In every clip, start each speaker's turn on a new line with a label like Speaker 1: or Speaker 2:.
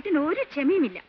Speaker 1: ചേട്ടന് ഒരു ക്ഷമയുമില്ല.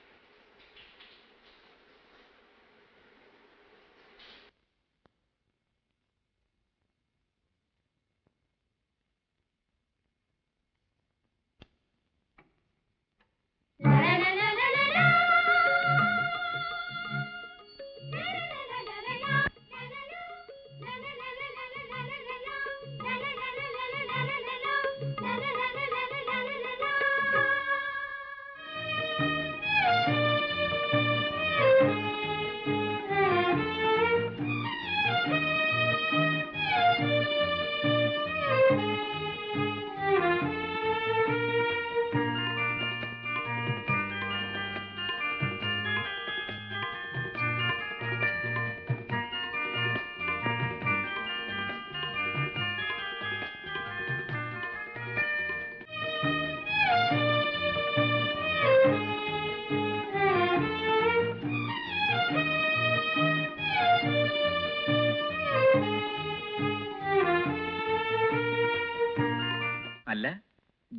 Speaker 2: അല്ല,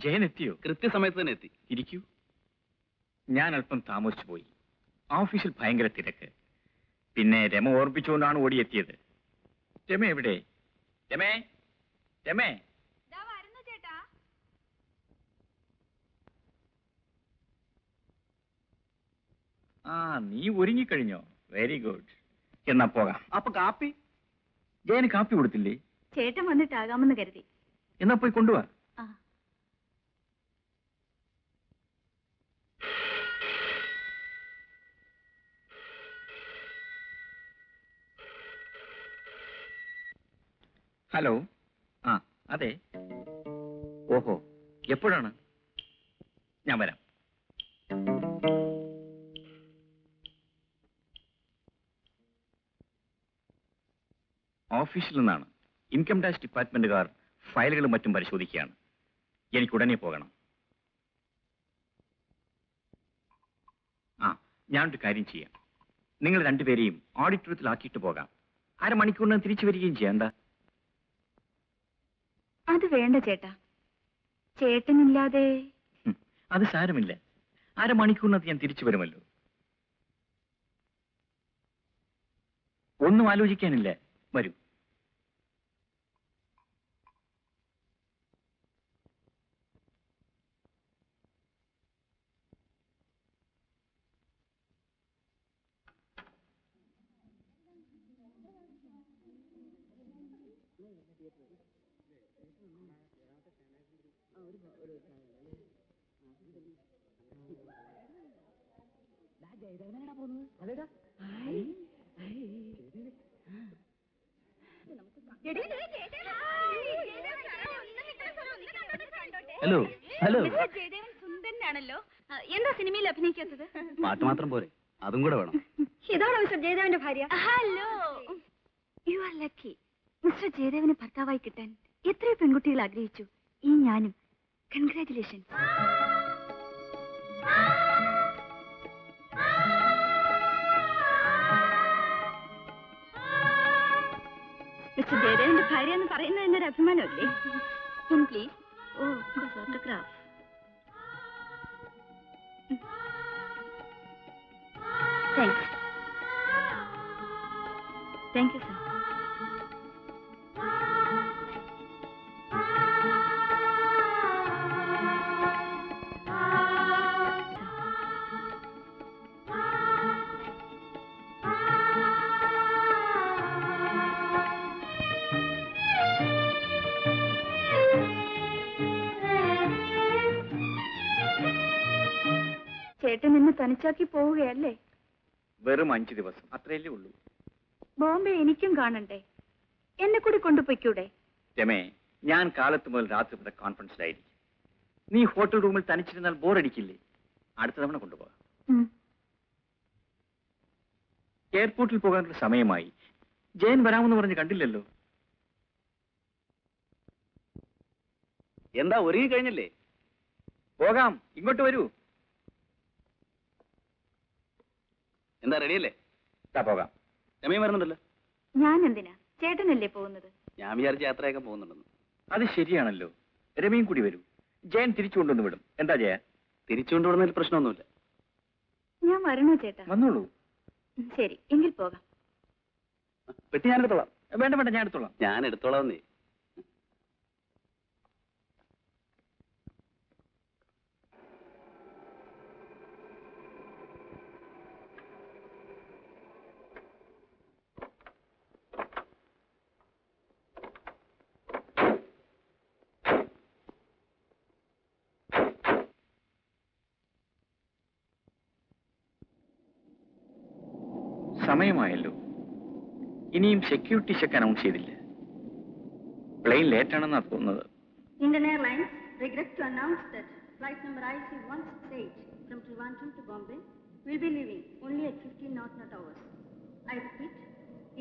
Speaker 2: ജയൻ എത്തിയോ?
Speaker 3: കൃത്യസമയത്ത് തന്നെ എത്തി.
Speaker 2: ഇരിക്കൂ. ഞാൻ അല്പം താമസിച്ചു പോയി. ഓഫീസിൽ ഭയങ്കര തിരക്ക്. പിന്നെ രമ ഓർപ്പിച്ചുകൊണ്ടാണ് ഓടിയെത്തിയത്. രമ എവിടെ? രമേ, രമേ. ആ, നീ ഒരുങ്ങിക്കഴിഞ്ഞോ? Very good. എന്നാ പോകാം.
Speaker 3: അപ്പൊ കാപ്പി?
Speaker 2: ജയന് കാപ്പി കൊടുത്തില്ലേ?
Speaker 1: ചേട്ടൻ വന്നിട്ടാകാമെന്ന് കരുതി.
Speaker 2: എന്നാ പോയി കൊണ്ടുപോവാ. ഹലോ. ആ, അതെ. ഓഹോ, എപ്പോഴാണ്? ഞാൻ വരാം. ഓഫീസിൽ നിന്നാണ്. ഇൻകം ടാക്സ് ഡിപ്പാർട്ട്മെന്റുകാർ ഫയലുകളും മറ്റും പരിശോധിക്കുകയാണ്. എനിക്ക് ഉടനെ പോകണം. ആ, ഞാനൊരു കാര്യം ചെയ്യാം. നിങ്ങൾ രണ്ടുപേരെയും ഓഡിറ്റോറിയത്തിലാക്കിയിട്ട് പോകാം. അരമണിക്കൂറിന് തിരിച്ചു വരികയും ചെയ്യാം. എന്താ?
Speaker 1: അത് വേണ്ട ചേട്ടാ. ചേട്ടനില്ലാതെ.
Speaker 2: അത് സാരമില്ല. അരമണിക്കൂറിനകത്ത് ഞാൻ തിരിച്ചു വരുമല്ലോ. ഒന്നും ആലോചിക്കാനില്ല. വരൂ.
Speaker 3: ഹലോ. ഹലോ.
Speaker 1: ജയദേവൻ സുന്ദരനാണല്ലോ. എന്താ സിനിമയിൽ അഭിനയിക്കാത്തത്?
Speaker 3: പാട്ട് മാത്രം പോരെ, അതും കൂടെ വേണം.
Speaker 1: ഇതാണോ മിസ്റ്റർ ജയദേവന്റെ ഭാര്യ? Hello. You are lucky. Mister ജയദേവന് ഭർത്താവായി കിട്ടാൻ എത്രയോ പെൺകുട്ടികൾ ആഗ്രഹിച്ചു. ഈ ഞാനും. കൺഗ്രാറ്റുലേഷൻ. മിസ്റ്റർ ജയദേവന്റെ ഭാര്യ എന്ന് പറയുന്നത് എന്നൊരു അഭിമാനമല്ലേ? Please. Oh, photograph. Thanks. Thank you sir. ചേട്ടൻ എന്നെ തനിച്ചാക്കി പോവുകയല്ലേ?
Speaker 2: വെറും 5 ദിവസം, അത്രയല്ലേ ഉള്ളൂ.
Speaker 1: ബോംബെ എനിക്കും കാണണ്ടേ? എന്നെ കൂടി കൊണ്ടുപോയിക്കൂടെ?
Speaker 2: രമേ, ഞാൻ കാലത്ത് മുതൽ രാത്രി വരെ കോൺഫറൻസിലായിരിക്കും. നീ ഹോട്ടൽ റൂമിൽ തനിച്ചിരുന്നാൽ ബോറടിക്കില്ലേ? അടുത്ത തവണ കൊണ്ടുപോകാം. എയർപോർട്ടിൽ പോകാനുള്ള സമയമായി. ജയൻ വരാമെന്ന് പറഞ്ഞ് കണ്ടില്ലല്ലോ.
Speaker 3: എന്താ, ഒരുങ്ങി കഴിഞ്ഞല്ലേ?
Speaker 2: പോകാം, ഇങ്ങോട്ട് വരൂ.
Speaker 3: എന്താ, റെഡിയല്ലേ?
Speaker 2: പോകാം.
Speaker 3: രമയും വരുന്നുണ്ടല്ലോ.
Speaker 1: ഞാൻ എന്തിനാ? ചേട്ടനല്ലേ പോകുന്നത്?
Speaker 3: ഞാൻ വിചാരിച്ച യാത്രയൊക്കെ പോകുന്നുണ്ടെന്ന്.
Speaker 2: അത് ശരിയാണല്ലോ. രമയും കൂടി വരൂ. ജയൻ തിരിച്ചു കൊണ്ടുവന്ന് വിടും. എന്താ ജയ?
Speaker 3: തിരിച്ചുകൊണ്ടുവിടുന്നതിൽ പ്രശ്നമൊന്നുമില്ല.
Speaker 1: ഞാൻ വരണോ ചേട്ടാ?
Speaker 2: വന്നോളൂ.
Speaker 1: ശരി, എങ്കിൽ പോകാം.
Speaker 3: പെട്ടി ഞാൻ എടുത്തോളാം.
Speaker 2: വേണ്ട വേണ്ട, ഞാൻ എടുത്തോളാം.
Speaker 3: ഞാൻ എടുത്തോളാം. നീ
Speaker 2: സമയമായല്ലോ. ഇനിയും സെക്യൂരിറ്റി ചെക്ക് അനൗൺസ് ചെയ്തില്ല. പ്ലെയിൻ ലേറ്റ് ആണെന്നാ തോന്നുന്നത്.
Speaker 1: Indian Airlines regret to announce that flight number IC-168 from Trivandrum to Bombay will be leaving only at 15:00 hours. I repeat,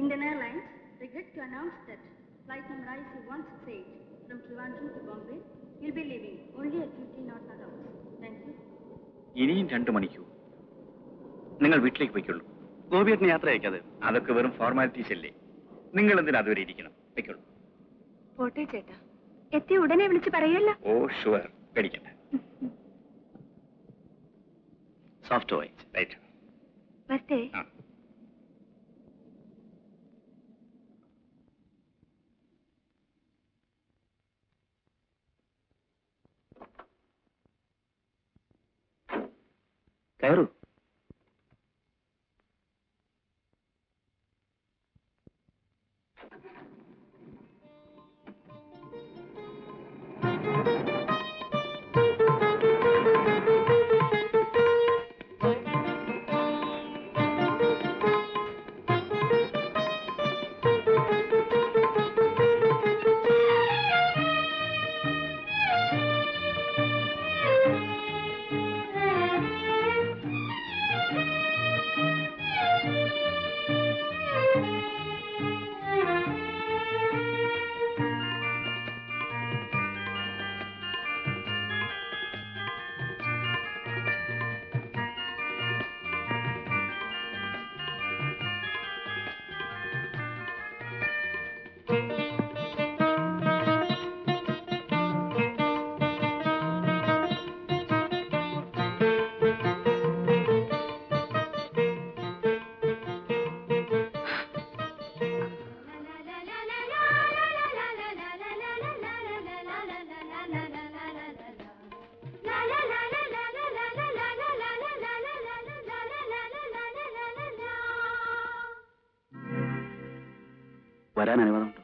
Speaker 1: Indian Airlines regret to announce that flight number IC-168 from Trivandrum to Bombay will be leaving only at 15:00 hours. Thank you.
Speaker 2: ഇനിയും 2 മണിക്കൂർ. നിങ്ങൾ വീട്ടിലേക്ക് പോയിക്കൊള്ളൂ.
Speaker 3: ഗോപിയേട്ടന് യാത്ര അയക്കാതെ.
Speaker 2: അതൊക്കെ വെറും formalities അല്ലേ. നിങ്ങൾ എന്തിനാ അതുവരെ ഇരിക്കണം? വെക്കോളൂ.
Speaker 1: പോട്ടെ ചേട്ടാ, എത്തി ഉടനെ വിളിച്ച് പറയല്ലോ.
Speaker 2: ഓ ഷുവർ, പേടിക്കണ്ട.
Speaker 3: Soft voice.
Speaker 2: റൈറ്റ്.
Speaker 1: വരട്ടെ.
Speaker 3: കയറൂ. വരാൻ അനുവാദമുണ്ട്.